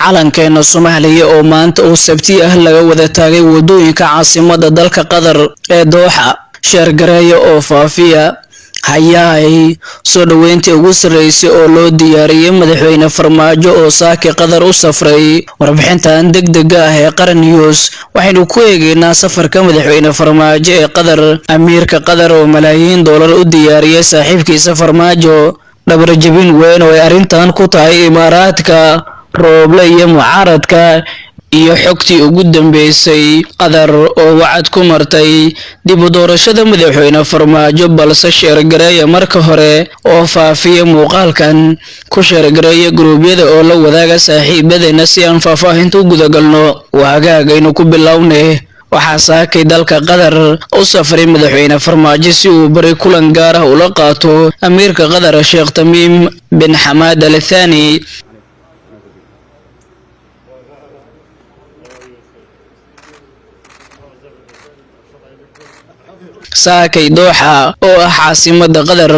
calankeena Soomaaliya oo maanta oo Sabti ah laga wada taagay wadooyinka caasimada dalka Qatar ee Dooxa sheergareeyo oo faafiya hayaay soo dhaweyntii ugu sareysay oo loo diyaariyay madaxweyne Farmaajo oo saaki Qatar u safray warbixintan degdega ah ee Qaran News waxaynu ku eegaynaa safarka madaxweyne Farmaajo ee Qatar amiirka Qatar oo malaayiin dollar u diyaariyay saaxiibkiisa Farmaajo dhabar jabin weyn oo ay arintan ku tahay Imaaraadka Rooble iyo mucaaradka iyo xogtii ugu dambeysay Qatar oo wacad ku martay dib u doorashada madaxweyne Farmaajo balse sheergareeya marka hore oo faafiya muuqaalkan ku sheergareeya gruubyada oo la wadaaga saaxiibadeena si aan faahfaahinta u guda galno waagaagaynu ku bilownay waxaa saakay dalka Qatar u safray madaxweyne Farmaajo si uu bari kulan gaar ah ula qaato amiirka Qatar Sheekh Tamiim bin Hamad Al Thani saakay Dooxa oo ah caasimada Qatar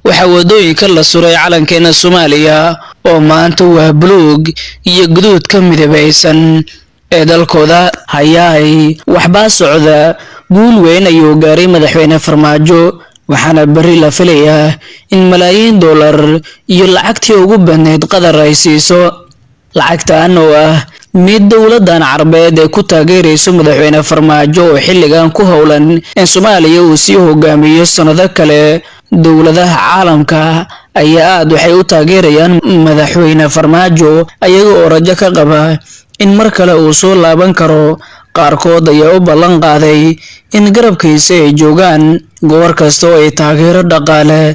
waxa wadooyinka la suray calankeena Soomaaliya oo maanta waa buluug iyo guduud ka midabeysan ee dalkooda hayaay waxba socda guul weyn ayuu gaaray madaxweyne Farmaajo waxaana bari la filayaa in malaayiin dollar iyo lacagtii ugu badneed Qatar ay siiso lacagtan oo ah mid dawladan Carabeed ee ku taageerayso madaxweyne Farmaajo oo xilligan ku howlan in Soomaaliya uu sii hogaamiyo sanado kale dawladaha caalamka ayaa aad waxay u taageerayaan madaxweyne Farmaajo ayaga oo rajo ka qaba in mar kale uu soo laaban karo qaarkood ayaa u ballan qaaday in garabkiisa ay joogaan goor kasta oo ay taageero dhaqaale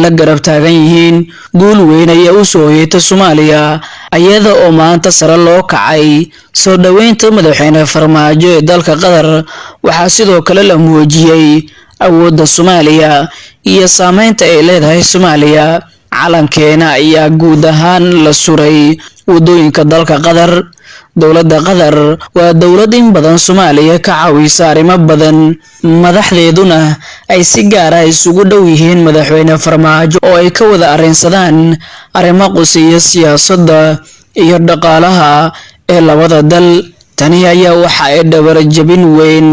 la garab taagan yihiin guul weyn ayaa u soo hoyatay Soomaaliya ayada oo maanta sare loo kacay soo dhaweynta madaxweyne Farmaajo ee dalka Qatar waxaa sidoo kale la muujiyay awoodda Soomaaliya iyo saameynta ay leedahay Soomaaliya calankeena ayaa guud ahaan la suray wadooyinka dalka Qatar dawladda Qatar waa dawlad in badan Soomaaliya ka caawisa arrimo badan madaxdeeduna ay si gaar ah isugu dhow yihiin madaxweyne Farmaajo oo ay ka wada arrinsadaan arrimo quseeya siyaasadda iyo dhaqaalaha ee labada dal tani ayaa waxa ay dhabar jabin weyn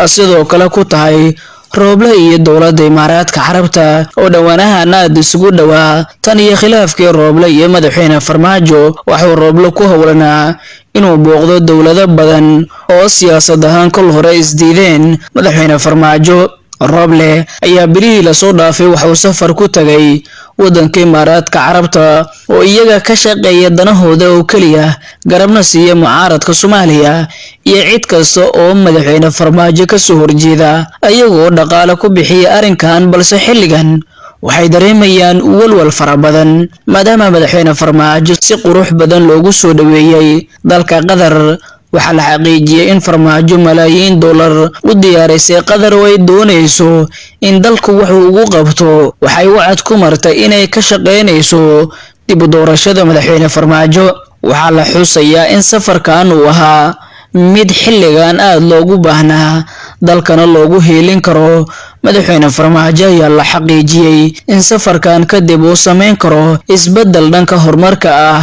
sidoo kale ku tahay Rooble iyo dawladda Imaaraadka Carabta oo dhawaanahan aad isugu dhawaa tan iyo khilaafkii Rooble iyo madaxweyne Farmaajo waxuu Rooble ku howlanaa inuu booqdo dawlado badan oo siyaasad ahaan kol hore isdiideen madaxweyne Farmaajo Rooble ayaa bilihii la soo dhaafay waxuu safar ku tagay wadanka Imaaraadka Carabta oo iyaga ka shaqeeya danahooda oo kaliya garabna siiya mucaaradka Soomaaliya iyo cid kasta oo madaxweyne Farmaajo ka soo horjeeda ayagoo dhaqaale ku bixiya arrinkan balse xilligan waxay dareemayaan walwal fara badan maadaama madaxweyne Farmaajo si qurux badan loogu soo dhaweeyay dalka Qatar waxaa la xaqiijiyay in Farmaajo malaayiin dollar u diyaarisay Qatar oo ay doonayso in dalku wuxuu ugu qabto waxay wacad ku martay inay ka shaqeynayso dib u doorashada madaxweyne Farmaajo waxaa la xusayaa in safarkan uu ahaa mid xilligan aad loogu baahnaa dalkana loogu heelin karo madaxweyne Farmaajo ayaa la xaqiijiyay in safarkan kadib uu sameyn karo isbedel dhanka horumarka ah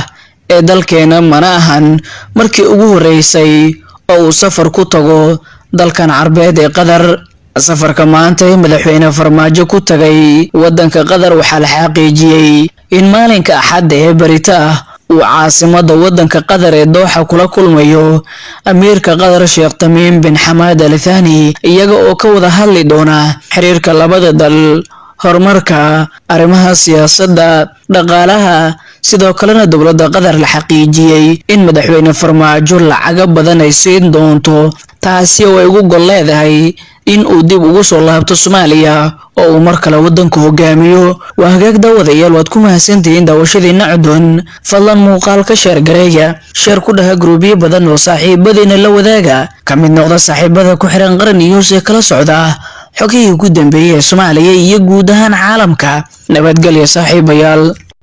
ee dalkeena mana ahan markii ugu horeysay oo uu safar ku tago dalkan Carabeed ee Qatar safarka maanta madaxweyne Farmaajo ku tagay wadanka Qatar waxaa la xaqiijiyay in maalinka Axad ee barita uu caasimada wadanka Qatar ee Dooxa kula kulmayo amiirka Qatar Sheekh Tamiim bin Hamad Al Thani iyaga oo ka wada hadli doona xiriirka labada dal horumarka arrimaha siyaasadda dhaqaalaha sidoo kalena dawladda Qatar la xaqiijiyay in madaxweyne Farmaajo lacag badan ay siin doonto taasi oo ay ugu gol leedahay in uu dib ugu soo laabto Soomaaliya oo uu mar kale wadanka hogaamiyo waa hagaag daawadayaal waad ku mahadsantihiin daawashadiina cudun fadlan muuqaalka sheergareeya sheer ku dhaha gruubyo badan oo saaxiibadeena la wadaaga ka mid noqda saaxiibada ku xiran Qaran News ee kala socda xogihii ugu dambeeyay Soomaaliya iyo guud ahaan caalamka nabadgelyo saaxiibayaal.